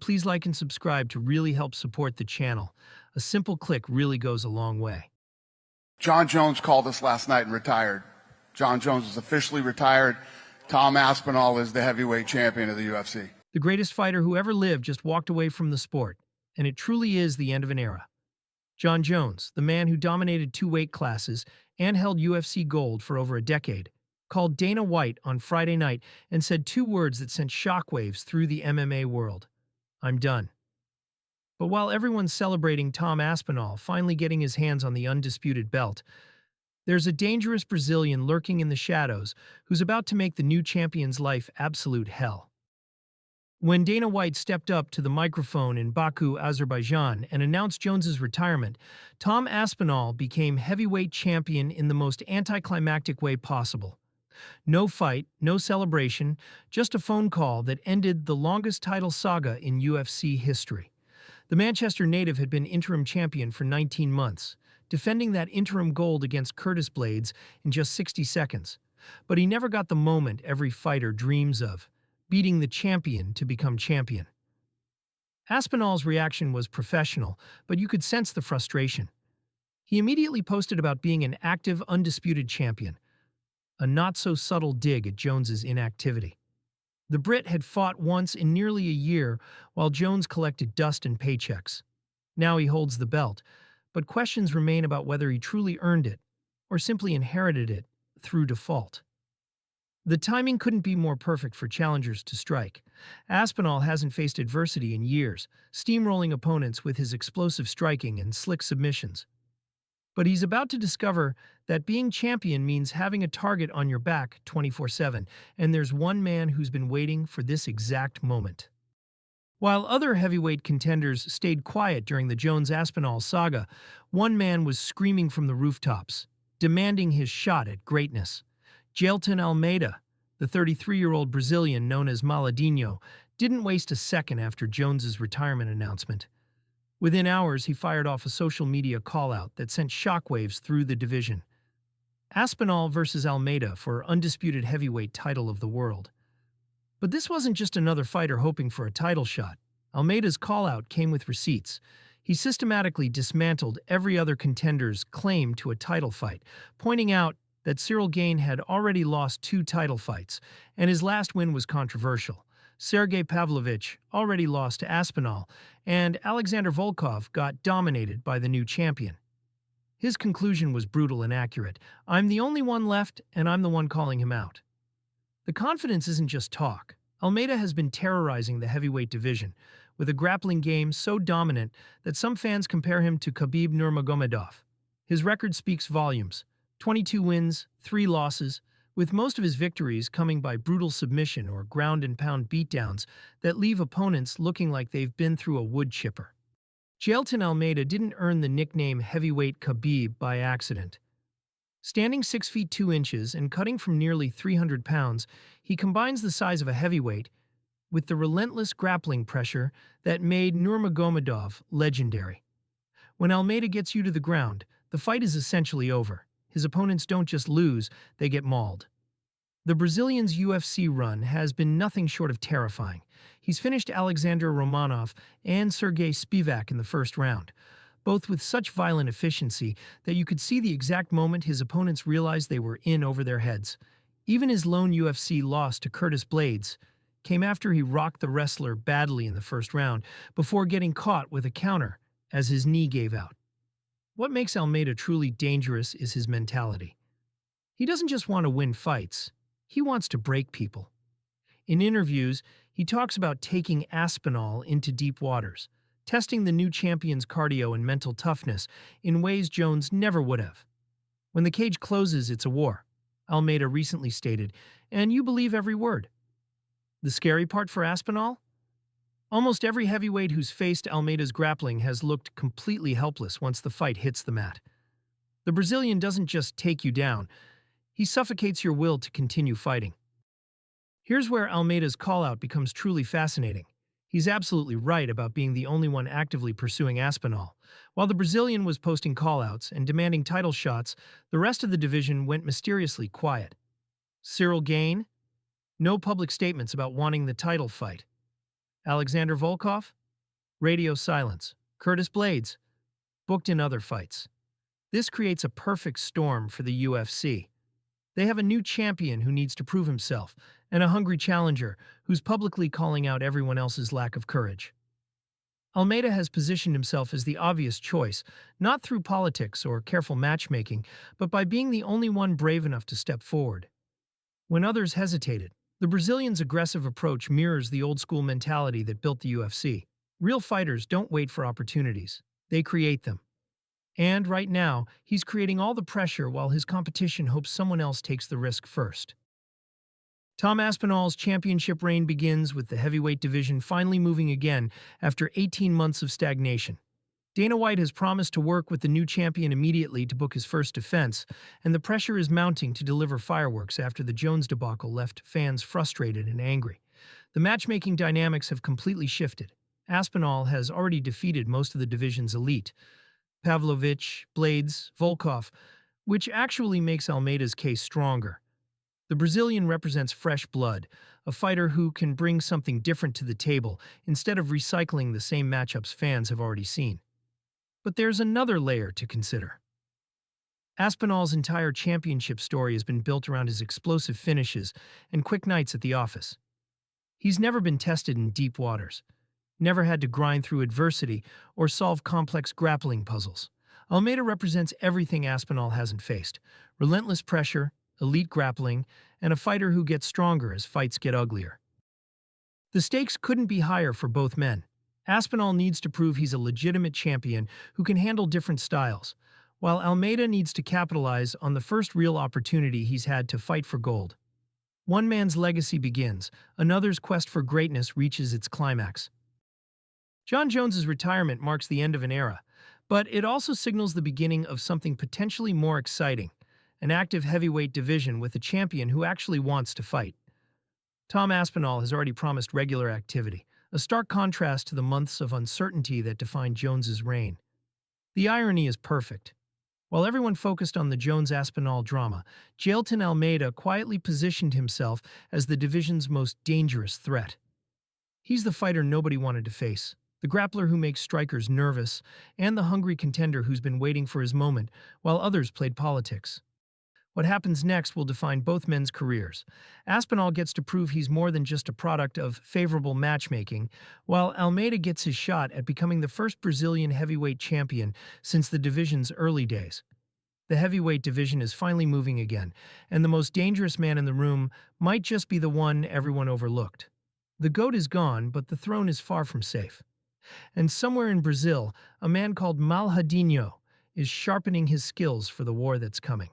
Please like and subscribe to really help support the channel. A simple click really goes a long way. Jon Jones called us last night and retired. Jon Jones is officially retired. Tom Aspinall is the heavyweight champion of the UFC. The greatest fighter who ever lived just walked away from the sport, and it truly is the end of an era. Jon Jones, the man who dominated 2 weight classes and held UFC gold for over a decade, called Dana White on Friday night and said 2 words that sent shockwaves through the MMA world. I'm done. But while everyone's celebrating Tom Aspinall finally getting his hands on the undisputed belt, there's a dangerous Brazilian lurking in the shadows who's about to make the new champion's life absolute hell. When Dana White stepped up to the microphone in Baku, Azerbaijan, and announced Jones's retirement, Tom Aspinall became heavyweight champion in the most anticlimactic way possible. No fight, no celebration, just a phone call that ended the longest title saga in UFC history. The Manchester native had been interim champion for 19 months, defending that interim gold against Curtis Blades in just 60 seconds. But he never got the moment every fighter dreams of, beating the champion to become champion. Aspinall's reaction was professional, but you could sense the frustration. He immediately posted about being an active, undisputed champion, a not-so-subtle dig at Jones's inactivity. The Brit had fought once in nearly a year while Jones collected dust and paychecks. Now he holds the belt, but questions remain about whether he truly earned it or simply inherited it through default. The timing couldn't be more perfect for challengers to strike. Aspinall hasn't faced adversity in years, steamrolling opponents with his explosive striking and slick submissions. But he's about to discover that being champion means having a target on your back 24/7, and there's one man who's been waiting for this exact moment. While other heavyweight contenders stayed quiet during the Jones-Aspinall saga, one man was screaming from the rooftops, demanding his shot at greatness. Jailton Almeida, the 33-year-old Brazilian known as Maladinho, didn't waste a second after Jones's retirement announcement. Within hours, he fired off a social media call-out that sent shockwaves through the division. Aspinall versus Almeida for undisputed heavyweight title of the world. But this wasn't just another fighter hoping for a title shot. Almeida's call-out came with receipts. He systematically dismantled every other contender's claim to a title fight, pointing out that Cyril Gane had already lost 2 title fights, and his last win was controversial. Sergey Pavlovich already lost to Aspinall, and Alexander Volkov got dominated by the new champion. His conclusion was brutal and accurate. I'm the only one left, and I'm the one calling him out. The confidence isn't just talk. Almeida has been terrorizing the heavyweight division, with a grappling game so dominant that some fans compare him to KHABIB Nurmagomedov. His record speaks volumes. 22 wins, 3 losses, with most of his victories coming by brutal submission or ground-and-pound beatdowns that leave opponents looking like they've been through a wood chipper. Jailton Almeida didn't earn the nickname Heavyweight KHABIB by accident. Standing 6 feet 2 inches and cutting from nearly 300 pounds, he combines the size of a heavyweight with the relentless grappling pressure that made Nurmagomedov legendary. When Almeida gets you to the ground, the fight is essentially over. His opponents don't just lose, they get mauled. The Brazilian's UFC run has been nothing short of terrifying. He's finished Alexander Romanov and Sergey Spivak in the first round, both with such violent efficiency that you could see the exact moment his opponents realized they were in over their heads. Even his lone UFC loss to Curtis Blades came after he rocked the wrestler badly in the first round before getting caught with a counter as his knee gave out. What makes Almeida truly dangerous is his mentality. He doesn't just want to win fights, he wants to break people. In interviews, he talks about taking Aspinall into deep waters, testing the new champion's cardio and mental toughness in ways Jones never would have. When the cage closes, it's a war, Almeida recently stated, and you believe every word. The scary part for Aspinall? Almost every heavyweight who's faced Almeida's grappling has looked completely helpless once the fight hits the mat. The Brazilian doesn't just take you down, he suffocates your will to continue fighting. Here's where Almeida's call-out becomes truly fascinating. He's absolutely right about being the only one actively pursuing Aspinall. While the Brazilian was posting call-outs and demanding title shots, the rest of the division went mysteriously quiet. Cyril Gane? No public statements about wanting the title fight. Alexander Volkov? Radio silence. Curtis Blades? Booked in other fights. This creates a perfect storm for the UFC. They have a new champion who needs to prove himself, and a hungry challenger who's publicly calling out everyone else's lack of courage. Almeida has positioned himself as the obvious choice, not through politics or careful matchmaking, but by being the only one brave enough to step forward. When others hesitated, the Brazilian's aggressive approach mirrors the old-school mentality that built the UFC. Real fighters don't wait for opportunities. They create them. And right now, he's creating all the pressure while his competition hopes someone else takes the risk first. Tom Aspinall's championship reign begins with the heavyweight division finally moving again after 18 months of stagnation. Dana White has promised to work with the new champion immediately to book his first defense, and the pressure is mounting to deliver fireworks after the Jones debacle left fans frustrated and angry. The matchmaking dynamics have completely shifted. Aspinall has already defeated most of the division's elite, Pavlovich, Blades, Volkov, which actually makes Almeida's case stronger. The Brazilian represents fresh blood, a fighter who can bring something different to the table instead of recycling the same matchups fans have already seen. But there's another layer to consider. Aspinall's entire championship story has been built around his explosive finishes and quick nights at the office. He's never been tested in deep waters, never had to grind through adversity or solve complex grappling puzzles. Almeida represents everything Aspinall hasn't faced: relentless pressure, elite grappling, and a fighter who gets stronger as fights get uglier. The stakes couldn't be higher for both men. Aspinall needs to prove he's a legitimate champion who can handle different styles, while Almeida needs to capitalize on the first real opportunity he's had to fight for gold. One man's legacy begins, another's quest for greatness reaches its climax. Jon Jones's retirement marks the end of an era, but it also signals the beginning of something potentially more exciting: an active heavyweight division with a champion who actually wants to fight. Tom Aspinall has already promised regular activity, a stark contrast to the months of uncertainty that defined Jones's reign. The irony is perfect. While everyone focused on the Jones-Aspinall drama, Jailton Almeida quietly positioned himself as the division's most dangerous threat. He's the fighter nobody wanted to face, the grappler who makes strikers nervous, and the hungry contender who's been waiting for his moment while others played politics. What happens next will define both men's careers. Aspinall gets to prove he's more than just a product of favorable matchmaking, while Almeida gets his shot at becoming the first Brazilian heavyweight champion since the division's early days. The heavyweight division is finally moving again, and the most dangerous man in the room might just be the one everyone overlooked. The GOAT is gone, but the throne is far from safe. And somewhere in Brazil, a man called Malhadinho is sharpening his skills for the war that's coming.